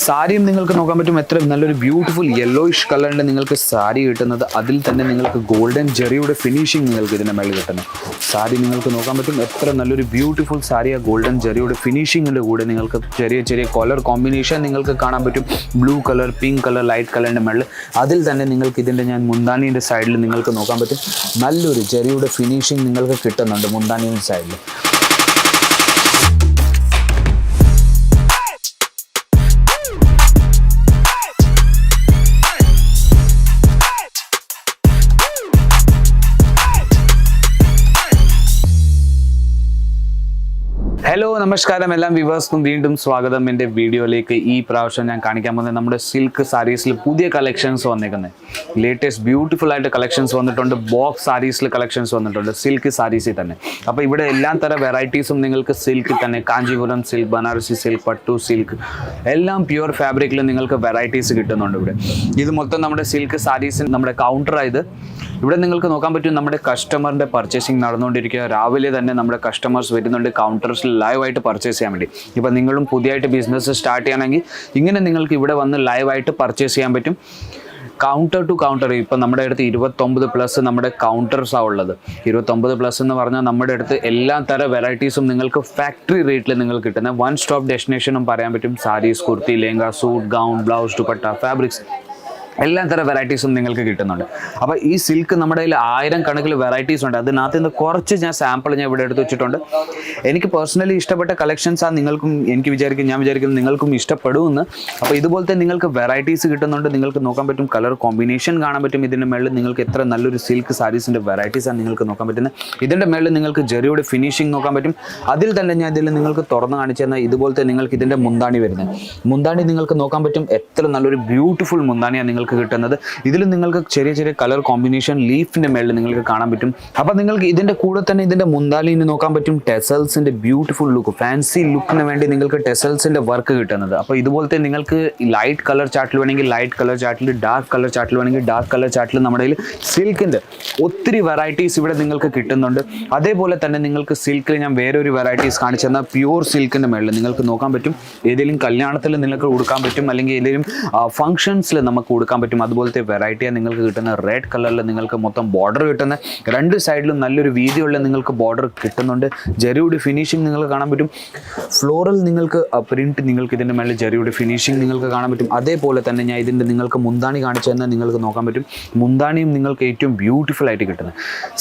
സാരിയും നിങ്ങൾക്ക് നോക്കാൻ പറ്റും എത്ര നല്ലൊരു ബ്യൂട്ടിഫുൾ യെല്ലോയിഷ് കളറിൻ്റെ നിങ്ങൾക്ക് സാരി കിട്ടുന്നത്. അതിൽ തന്നെ നിങ്ങൾക്ക് ഗോൾഡൻ ജെറിയുടെ ഫിനിഷിങ് നിങ്ങൾക്ക് ഇതിൻ്റെ മേളിൽ കിട്ടുന്നത്. സാരി നിങ്ങൾക്ക് നോക്കാൻ പറ്റും എത്ര നല്ലൊരു ബ്യൂട്ടിഫുൾ സാരിയാണ്. ഗോൾഡൻ ജെറിയുടെ ഫിനിഷിങ്ങിൻ്റെ കൂടെ നിങ്ങൾക്ക് ചെറിയ ചെറിയ കളർ കോമ്പിനേഷൻ നിങ്ങൾക്ക് കാണാൻ പറ്റും. Blue colour, pink colour, light കളറിൻ്റെ മേളിൽ. അതിൽ തന്നെ നിങ്ങൾക്ക് ഇതിൻ്റെ ഞാൻ മുന്താനീൻ്റെ സൈഡിൽ നിങ്ങൾക്ക് നോക്കാൻ പറ്റും നല്ലൊരു ജെറിയുടെ ഫിനിഷിങ് നിങ്ങൾക്ക് കിട്ടുന്നുണ്ട് മുന്താനീൻ്റെ സൈഡിൽ. ഹലോ നമസ്കാരം, എല്ലാ വ്യൂവേഴ്സിനും വീണ്ടും സ്വാഗതം എൻ്റെ വീഡിയോയിലേക്ക്. ഈ പ്രാവശ്യം ഞാൻ കാണിക്കാൻ പോകുന്നത് നമ്മുടെ സിൽക്ക് സാരീസിൽ പുതിയ കളക്ഷൻസ് വന്നേക്കുന്നത്. ലേറ്റസ്റ്റ് ബ്യൂട്ടിഫുൾ ആയിട്ട് കളക്ഷൻസ് വന്നിട്ടുണ്ട്. ബോക്സ് സാരീസിൽ കളക്ഷൻസ് വന്നിട്ടുണ്ട് സിൽക്ക് സാരീസിൽ തന്നെ. അപ്പോൾ ഇവിടെ എല്ലാ തരം വെറൈറ്റീസും നിങ്ങൾക്ക് സിൽക്കിൽ തന്നെ, കാഞ്ചീപുരം സിൽക്ക്, ബനാറസി സിൽക്ക്, പട്ടു സിൽക്ക്, എല്ലാം പ്യുവർ ഫാബ്രിക്കിൽ നിങ്ങൾക്ക് വെറൈറ്റീസ് കിട്ടുന്നുണ്ട് ഇവിടെ. ഇത് മൊത്തം നമ്മുടെ സിൽക്ക് സാരീസിൽ നമ്മുടെ കൗണ്ടറായത്. ഇവിടെ നിങ്ങൾക്ക് നോക്കാൻ പറ്റും നമ്മുടെ കസ്റ്റമറിൻ്റെ പർച്ചേസിങ് നടന്നുകൊണ്ടിരിക്കുക. രാവിലെ തന്നെ നമ്മുടെ കസ്റ്റമേഴ്സ് വരുന്നുണ്ട് കൗണ്ടേഴ്സിൽ ലൈവായിട്ട് പർച്ചേസ് ചെയ്യാൻ വേണ്ടി. ഇപ്പോൾ നിങ്ങളും പുതിയതായിട്ട് ബിസിനസ് സ്റ്റാർട്ട് ചെയ്യണമെങ്കിൽ ഇങ്ങനെ നിങ്ങൾക്ക് ഇവിടെ വന്ന് ലൈവായിട്ട് പർച്ചേസ് ചെയ്യാൻ പറ്റും. Counter to counter. ഇപ്പം നമ്മുടെ അടുത്ത് 29+ നമ്മുടെ കൗണ്ടേഴ്സാണ് ഉള്ളത്. 29+ എന്ന് പറഞ്ഞാൽ നമ്മുടെ അടുത്ത് എല്ലാ തരം വെറൈറ്റീസും നിങ്ങൾക്ക് ഫാക്ടറി റേറ്റിൽ നിങ്ങൾക്ക് കിട്ടുന്ന വൺ സ്റ്റോപ്പ് ഡെസ്റ്റിനേഷനും പറയാൻ പറ്റും. Saris, kurti, lehenga, suit, gown, blouse, dupatta, fabrics, എല്ലാ തരം വെറൈറ്റീസും നിങ്ങൾക്ക് കിട്ടുന്നുണ്ട്. അപ്പോൾ ഈ സിൽക്ക് നമ്മുടെ കയ്യിൽ 1000 കണക്കിൽ വെറൈറ്റീസ് ഉണ്ട്. അതിനകത്ത് നിന്ന് കുറച്ച് സാമ്പിൾ ഞാൻ ഇവിടെ എടുത്ത് വെച്ചിട്ടുണ്ട്. എനിക്ക് പേഴ്സണലി ഇഷ്ടപ്പെട്ട കളക്ഷൻസാണ്. ഞാൻ വിചാരിക്കുന്നു നിങ്ങൾക്കും ഇഷ്ടപ്പെടുമെന്ന്. അപ്പോൾ ഇതുപോലത്തെ നിങ്ങൾക്ക് വെറൈറ്റീസ് കിട്ടുന്നുണ്ട്. നിങ്ങൾക്ക് നോക്കാൻ പറ്റും കളർ കോമ്പിനേഷൻ കാണാൻ പറ്റും. ഇതിൻ്റെ മേളിൽ നിങ്ങൾക്ക് എത്ര നല്ലൊരു സിൽക്ക് സാരീസിൻ്റെ വെറൈറ്റീസാണ് നിങ്ങൾക്ക് നോക്കാൻ പറ്റുന്നത്. ഇതിൻ്റെ മേളിൽ നിങ്ങൾക്ക് ജെറിയുടെ ഫിനിഷിങ് നോക്കാൻ പറ്റും. അതിൽ തന്നെ ഞാൻ ഇതിൽ നിങ്ങൾക്ക് തുറന്ന് കാണിച്ചു തന്നാൽ ഇതുപോലത്തെ നിങ്ങൾക്ക് ഇതിൻ്റെ മുന്താണി വരുന്നത്. മുന്താണി നിങ്ങൾക്ക് നോക്കാൻ പറ്റും എത്ര നല്ലൊരു ബ്യൂട്ടിഫുൾ മുന്താണിയാണ് നിങ്ങൾക്ക് കിട്ടുന്നത്. ഇതിൽ നിങ്ങൾക്ക് ചെറിയ ചെറിയ കളർ കോമ്പിനേഷൻ ലീഫിന്റെ മേളിൽ നിങ്ങൾക്ക് കാണാൻ പറ്റും. അപ്പൊ നിങ്ങൾക്ക് ഇതിന്റെ കൂടെ തന്നെ ഇതിന്റെ മുന്താലിന് നോക്കാൻ പറ്റും ടെസൽസിന്റെ ബ്യൂട്ടിഫുൾ ലുക്ക്, ഫാൻസി ലുക്കിന് വേണ്ടി നിങ്ങൾക്ക് ടെസൽസിന്റെ വർക്ക് കിട്ടുന്നത്. അപ്പോൾ ഇതുപോലത്തെ നിങ്ങൾക്ക് ലൈറ്റ് കളർ ചാർട്ടിൽ വേണമെങ്കിൽ ലൈറ്റ് കളർ ചാർട്ടിൽ, ഡാർക്ക് കളർ ചാർട്ടിൽ വേണമെങ്കിൽ ഡാർക്ക് കളർ ചാർട്ടിൽ നമ്മുടെ കയ്യിൽ സിൽക്കിന്റെ ഒത്തിരി വെറൈറ്റീസ് ഇവിടെ നിങ്ങൾക്ക് കിട്ടുന്നുണ്ട്. അതേപോലെ തന്നെ നിങ്ങൾക്ക് സിൽക്കിൽ ഞാൻ വേറെ ഒരു വെറൈറ്റീസ് കാണിച്ചു തന്നാൽ പ്യൂർ സിൽക്കിന്റെ മേളിൽ നിങ്ങൾക്ക് നോക്കാൻ പറ്റും. ഏതെങ്കിലും കല്യാണത്തിൽ നിങ്ങൾക്ക് കൊടുക്കാൻ പറ്റും, അല്ലെങ്കിൽ ഏതെങ്കിലും ഫംഗ്ഷൻസിൽ നമുക്ക് കൊടുക്കാൻ പറ്റും. അതുപോലത്തെ വെറൈറ്റിയാണ് നിങ്ങൾക്ക് കിട്ടുന്ന. റെഡ് കളറിൽ നിങ്ങൾക്ക് മൊത്തം ബോർഡർ കിട്ടുന്ന, രണ്ട് സൈഡിലും നല്ലൊരു വീതിയുള്ള നിങ്ങൾക്ക് ബോർഡർ കിട്ടുന്നുണ്ട്. ജെറിയുടെ ഫിനിഷിംഗ് നിങ്ങൾക്ക് കാണാൻ പറ്റും. ഫ്ലോറൽ നിങ്ങൾക്ക് പ്രിന്റ് നിങ്ങൾക്ക് ഇതിൻ്റെ മേലെ ജെറിയുടെ ഫിനിഷിംഗ് നിങ്ങൾക്ക് കാണാൻ പറ്റും. അതേപോലെ തന്നെ ഞാൻ ഇതിൻ്റെ നിങ്ങൾക്ക് മുന്താണി കാണിച്ചു തന്നെ നിങ്ങൾക്ക് നോക്കാൻ പറ്റും. മുന്താണിയും നിങ്ങൾക്ക് ഏറ്റവും ബ്യൂട്ടിഫുൾ ആയിട്ട് കിട്ടുന്നത്.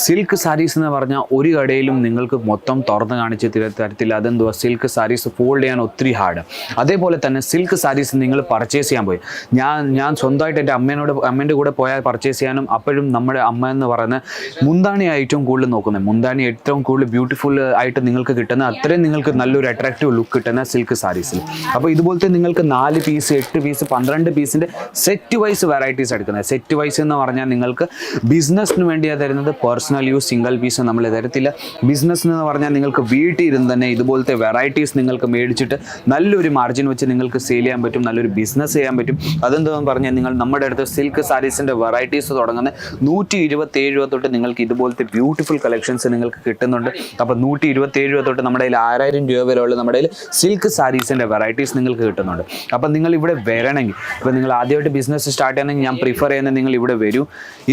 സിൽക്ക് സാരീസ് എന്ന് പറഞ്ഞാൽ ഒരു കടയിലും നിങ്ങൾക്ക് മൊത്തം തുറന്ന് കാണിച്ച് തരത്തില്ല. അതെന്തുവാ, സിൽക്ക് സാരീസ് ഫോൾഡ് ചെയ്യാൻ ഒത്തിരി ഹാർഡ്. അതേപോലെ തന്നെ സിൽക്ക് സാരീസ് നിങ്ങൾ പർച്ചേസ് ചെയ്യാൻ പോയി, ഞാൻ സ്വന്തമായിട്ട് എൻ്റെ അമ്മേൻ്റെ കൂടെ പോയാൽ പർച്ചേസ് ചെയ്യാനും അപ്പോഴും നമ്മുടെ അമ്മ എന്ന് പറയുന്ന മുന്താണി ഏറ്റവും കൂടുതൽ നോക്കുന്നത്. മുന്താണി ഏറ്റവും കൂടുതൽ ബ്യൂട്ടിഫുൾ ആയിട്ട് നിങ്ങൾക്ക് കിട്ടുന്ന, അത്രയും നിങ്ങൾക്ക് നല്ലൊരു അട്രാക്റ്റീവ് ലുക്ക് കിട്ടുന്ന സിൽക്ക് സാരീസിൽ. അപ്പോൾ ഇതുപോലത്തെ നിങ്ങൾക്ക് 4 പീസ്, 8 പീസ്, 12 പീസിൻ്റെ സെറ്റ് വൈസ് വെറൈറ്റീസ് എടുക്കുന്നത്. സെറ്റ് വൈസ് എന്ന് പറഞ്ഞാൽ നിങ്ങൾക്ക് ബിസിനസ്സിന് വേണ്ടിയാണ് തരുന്നത്. പേഴ്സണൽ യൂസ് സിംഗിൾ പീസ് നമ്മൾ തരത്തില്ല. ബിസിനസ് എന്ന് പറഞ്ഞാൽ നിങ്ങൾക്ക് വീട്ടിൽ ഇരുന്ന് തന്നെ ഇതുപോലത്തെ വെറൈറ്റീസ് നിങ്ങൾക്ക് മേടിച്ചിട്ട് നല്ലൊരു മാർജിൻ വെച്ച് നിങ്ങൾക്ക് സെയിൽ ചെയ്യാൻ പറ്റും, നല്ലൊരു ബിസിനസ് ചെയ്യാൻ പറ്റും. അതെന്താണെന്ന് പറഞ്ഞാൽ നിങ്ങൾ നമ്മുടെ അടുത്ത് സിൽക്ക് സാരീസിൻ്റെ വെറൈറ്റീസ് തുടങ്ങുന്ന 127 രൂപ തൊട്ട് നിങ്ങൾക്ക് ഇതുപോലത്തെ ബ്യൂട്ടിഫുൾ കളക്ഷൻസ് നിങ്ങൾക്ക് കിട്ടുന്നുണ്ട്. അപ്പോൾ 127 രൂപ തൊട്ട് നമ്മുടെ കയ്യിൽ 6000 രൂപ വരെയുള്ള നമ്മുടെ കയ്യിൽ സിൽക്ക് സാരീസിൻ്റെ വെറൈറ്റീസ് നിങ്ങൾക്ക് കിട്ടുന്നുണ്ട്. അപ്പം നിങ്ങൾ ഇവിടെ വരണമെങ്കിൽ, ഇപ്പോൾ നിങ്ങൾ ആദ്യമായിട്ട് ബിസിനസ് സ്റ്റാർട്ട് ചെയ്യണമെങ്കിൽ ഞാൻ പ്രിഫർ ചെയ്യുന്നത് നിങ്ങൾ ഇവിടെ വരൂ,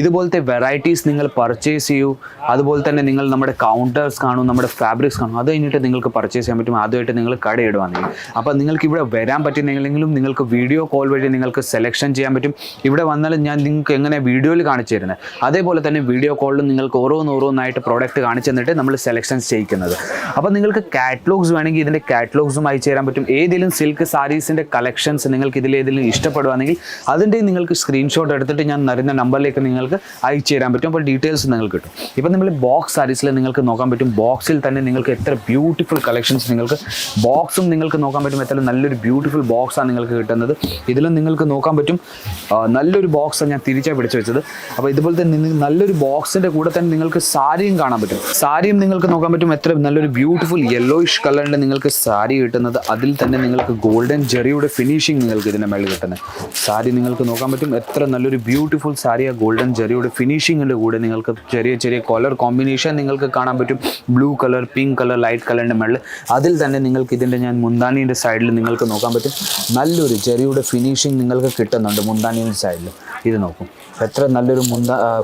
ഇതുപോലത്തെ വെറൈറ്റീസ് നിങ്ങൾ പർച്ചേസ് ചെയ്യൂ. അതുപോലെ തന്നെ നിങ്ങൾ നമ്മുടെ കൗണ്ടേഴ്സ് കാണും, നമ്മുടെ ഫാബ്രിക്സ് കാണും. അത് കഴിഞ്ഞിട്ട് നിങ്ങൾക്ക് പർച്ചേസ് ചെയ്യാൻ പറ്റും. ആദ്യമായിട്ട് നിങ്ങൾ കടയിടുവാണെങ്കിൽ അപ്പോൾ നിങ്ങൾക്ക് ഇവിടെ വരാൻ പറ്റുന്നെങ്കിലും നിങ്ങൾക്ക് വീഡിയോ കോൾ വഴി നിങ്ങൾക്ക് സെലക്ഷൻ ചെയ്യാൻ പറ്റും. ഇവിടെ വന്നാലും ഞാൻ നിങ്ങൾക്ക് എങ്ങനെ വീഡിയോയിൽ കാണിച്ചു തരുന്നത്, അതേപോലെ തന്നെ വീഡിയോ കോളിൽ നിങ്ങൾക്ക് ഓരോന്നായിട്ട് പ്രോഡക്റ്റ് കാണിച്ചു തന്നിട്ട് നമ്മൾ സെലക്ഷൻസ് ചെയ്യിക്കുന്നത്. അപ്പോൾ നിങ്ങൾക്ക് കാറ്റലോഗ്സ് വേണമെങ്കിൽ ഇതിൻ്റെ കാറ്റലോഗ്സും അയച്ചു തരാൻ പറ്റും. ഏതെങ്കിലും സിൽക്ക് സാരീസിൻ്റെ കളക്ഷൻസ് നിങ്ങൾക്ക് ഇതിലേതെങ്കിലും ഇഷ്ടപ്പെടുവാണെങ്കിൽ അതിൻ്റെ നിങ്ങൾക്ക് സ്ക്രീൻഷോട്ട് എടുത്തിട്ട് ഞാൻ തരുന്ന നമ്പറിലേക്ക് നിങ്ങൾക്ക് അയച്ചു തരാൻ പറ്റും. അപ്പോൾ ഡീറ്റെയിൽസ് നിങ്ങൾക്ക് കിട്ടും. ഇപ്പോൾ നമ്മൾ ബോക്സ് സാരീസിൽ നിങ്ങൾക്ക് നോക്കാൻ പറ്റും. ബോക്സിൽ തന്നെ നിങ്ങൾക്ക് എത്ര ബ്യൂട്ടിഫുൾ കളക്ഷൻസ് നിങ്ങൾക്ക് ബോക്സും നിങ്ങൾക്ക് നോക്കാൻ പറ്റും. എത്ര നല്ലൊരു ബ്യൂട്ടിഫുൾ ബോക്സാണ് നിങ്ങൾക്ക് കിട്ടുന്നത്. ഇതിലും നിങ്ങൾക്ക് നോക്കാൻ പറ്റും നല്ലൊരു ബോക്സ് ഞാൻ തിരിച്ചാണ് പിടിച്ചു വെച്ചത്. അപ്പോൾ ഇതുപോലത്തെ നല്ലൊരു ബോക്സിൻ്റെ കൂടെ തന്നെ നിങ്ങൾക്ക് സാരിയും കാണാൻ പറ്റും. സാരിയും നിങ്ങൾക്ക് നോക്കാൻ പറ്റും എത്ര നല്ലൊരു ബ്യൂട്ടിഫുൾ യെല്ലോയിഷ് കളറിൻ്റെ നിങ്ങൾക്ക് സാരി കിട്ടുന്നത്. അതിൽ തന്നെ നിങ്ങൾക്ക് ഗോൾഡൻ ജെറിയുടെ ഫിനിഷിങ് നിങ്ങൾക്ക് ഇതിൻ്റെ മേളിൽ കിട്ടുന്നത്. സാരി നിങ്ങൾക്ക് നോക്കാൻ പറ്റും എത്ര നല്ലൊരു ബ്യൂട്ടിഫുൾ സാരിയാണ്. ഗോൾഡൻ ജെറിയുടെ ഫിനിഷിങ്ങിൻ്റെ കൂടെ നിങ്ങൾക്ക് ചെറിയ ചെറിയ കളർ കോമ്പിനേഷൻ നിങ്ങൾക്ക് കാണാൻ പറ്റും. Blue colour, pink colour, light കളറിൻ്റെ മേളിൽ. അതിൽ തന്നെ നിങ്ങൾക്ക് ഇതിൻ്റെ ഞാൻ മുന്താനീൻ്റെ സൈഡിൽ നിങ്ങൾക്ക് നോക്കാൻ പറ്റും നല്ലൊരു ജെറിയുടെ ഫിനിഷിങ് നിങ്ങൾക്ക് കിട്ടുന്നുണ്ട്. മുന്താനീൻ്റെ സൈഡിൽ ഇത് നോക്കും എത്ര നല്ലൊരു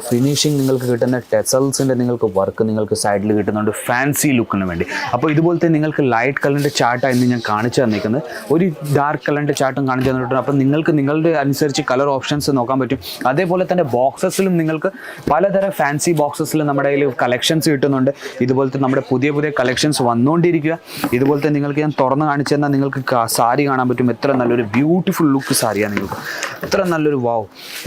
ഫിനിഷിങ് നിങ്ങൾക്ക് കിട്ടുന്ന. ടെസൽസിൻ്റെ നിങ്ങൾക്ക് വർക്ക് നിങ്ങൾക്ക് സൈഡിൽ കിട്ടുന്നുണ്ട് ഫാൻസി ലുക്കിന് വേണ്ടി. അപ്പോൾ ഇതുപോലത്തെ നിങ്ങൾക്ക് ലൈറ്റ് കളറിൻ്റെ ചാർട്ടാണ് ഇന്ന് ഞാൻ കാണിച്ചു തന്നിരിക്കുന്നത്. ഒരു ഡാർക്ക് കളറിൻ്റെ ചാർട്ടും കാണിച്ചു തന്നിട്ടുണ്ട്. അപ്പോൾ നിങ്ങൾക്ക് നിങ്ങളുടെ അനുസരിച്ച് കളർ ഓപ്ഷൻസ് നോക്കാൻ പറ്റും. അതേപോലെ തന്നെ ബോക്സസിലും നിങ്ങൾക്ക് പലതരം ഫാൻസി ബോക്സസിൽ നമ്മുടെ കയ്യിൽ കളക്ഷൻസ് കിട്ടുന്നുണ്ട്. ഇതുപോലത്തെ നമ്മുടെ പുതിയ പുതിയ കളക്ഷൻസ് വന്നുകൊണ്ടിരിക്കുക. ഇതുപോലത്തെ നിങ്ങൾക്ക് ഞാൻ തുറന്ന് കാണിച്ചു തന്നാൽ നിങ്ങൾക്ക് സാരി കാണാൻ പറ്റും. എത്ര നല്ലൊരു ബ്യൂട്ടിഫുൾ ലുക്ക് സാരിയാണ് നിങ്ങൾക്ക്. എത്ര നല്ലൊരു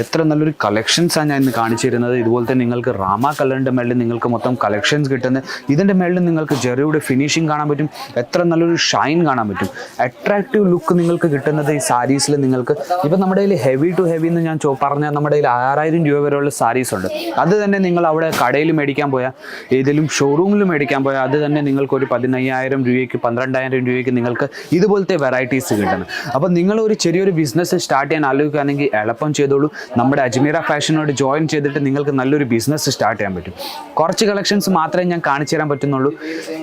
എത്ര നല്ലൊരു കളക്ഷൻസാണ് ഞാൻ ഇന്ന് കാണിച്ചു തരുന്നത്. ഇതുപോലത്തെ നിങ്ങൾക്ക് റാമ കളറിൻ്റെ മേളിൽ നിങ്ങൾക്ക് മൊത്തം കളക്ഷൻസ് കിട്ടുന്നത്. ഇതിൻ്റെ മേളിൽ നിങ്ങൾക്ക് ജെറിയുടെ ഫിനിഷിങ് കാണാൻ പറ്റും. എത്ര നല്ലൊരു ഷൈൻ കാണാൻ പറ്റും. അട്രാക്റ്റീവ് ലുക്ക് നിങ്ങൾക്ക് കിട്ടുന്നത് ഈ സാരീസിൽ നിങ്ങൾക്ക്. ഇപ്പം നമ്മുടെ കയ്യിൽ ഹെവി ടു ഹെവി എന്ന് ഞാൻ പറഞ്ഞാൽ നമ്മുടെ കയ്യിൽ 6000 രൂപ വരെയുള്ള സാരീസ് ഉണ്ട്. അത് തന്നെ നിങ്ങൾ അവിടെ കടയിൽ മേടിക്കാൻ പോയാൽ, ഏതെങ്കിലും ഷോറൂമിൽ മേടിക്കാൻ പോയാൽ അത് തന്നെ നിങ്ങൾക്ക് ഒരു 15000 രൂപയ്ക്ക് 12000 രൂപയ്ക്ക് നിങ്ങൾക്ക് ഇതുപോലത്തെ വെറൈറ്റീസ് കിട്ടുന്നത്. അപ്പോൾ നിങ്ങളൊരു ചെറിയൊരു ബിസിനസ് സ്റ്റാർട്ട് ചെയ്യാൻ ആലോചിക്കുകയാണെങ്കിൽ എളുപ്പം ചെയ്തോളൂ. നമ്മുടെ അജ്മീറ ഫാഷനോട് ജോയിൻ ചെയ്തിട്ട് നിങ്ങൾക്ക് നല്ലൊരു ബിസിനസ് സ്റ്റാർട്ട് ചെയ്യാൻ പറ്റും. കുറച്ച് കളക്ഷൻസ് മാത്രമേ ഞാൻ കാണിച്ചു തരാൻ പറ്റുന്നുള്ളൂ.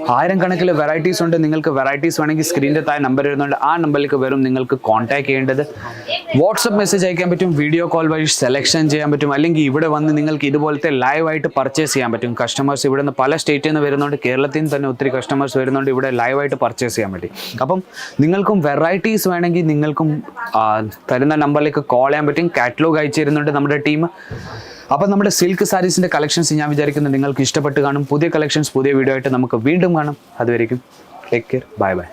1000 കണക്കിൽ വെറൈറ്റീസ് ഉണ്ട്. നിങ്ങൾക്ക് വെറൈറ്റീസ് വേണമെങ്കിൽ സ്ക്രീനിൻ്റെ താഴെ നമ്പർ വരുന്നുണ്ട്. ആ നമ്പറിലേക്ക് വരും നിങ്ങൾക്ക് കോൺടാക്ട് ചെയ്യേണ്ടത്. വാട്സപ്പ് മെസ്സേജ് അയക്കാൻ പറ്റും, വീഡിയോ കോൾ വഴി സെലക്ഷൻ ചെയ്യാൻ പറ്റും, അല്ലെങ്കിൽ ഇവിടെ വന്ന് നിങ്ങൾക്ക് ഇതുപോലത്തെ ലൈവായിട്ട് പർച്ചേസ് ചെയ്യാൻ പറ്റും. കസ്റ്റമേഴ്സ് ഇവിടെ നിന്ന് പല സ്റ്റേറ്റിൽ നിന്ന് വരുന്നുണ്ട്. കേരളത്തിൽ നിന്ന് തന്നെ ഒത്തിരി കസ്റ്റമേഴ്സ് വരുന്നുണ്ട്. ഇവിടെ ലൈവായിട്ട് പർച്ചേസ് ചെയ്യാൻ പറ്റും. അപ്പം നിങ്ങൾക്കും വെറൈറ്റീസ് വേണമെങ്കിൽ നിങ്ങൾക്കും തരുന്ന നമ്പറിലേക്ക് കോൾ ചെയ്യാൻ പറ്റും. കാറ്റലോഗ് അയച്ചു തരുന്നുണ്ട് നമ്മുടെ ടീം. അപ്പം നമ്മുടെ സിൽക്ക് സാരീസിൻ്റെ കളക്ഷൻസ് ഞാൻ വിചാരിക്കുന്നത് നിങ്ങൾക്ക് ഇഷ്ടപ്പെട്ട് കാണും. പുതിയ കളക്ഷൻസ് പുതിയ വീഡിയോ ആയിട്ട് നമുക്ക് വീണ്ടും കാണാം. അതുവരെയും ടേക്ക് കെയർ, ബൈ ബൈ.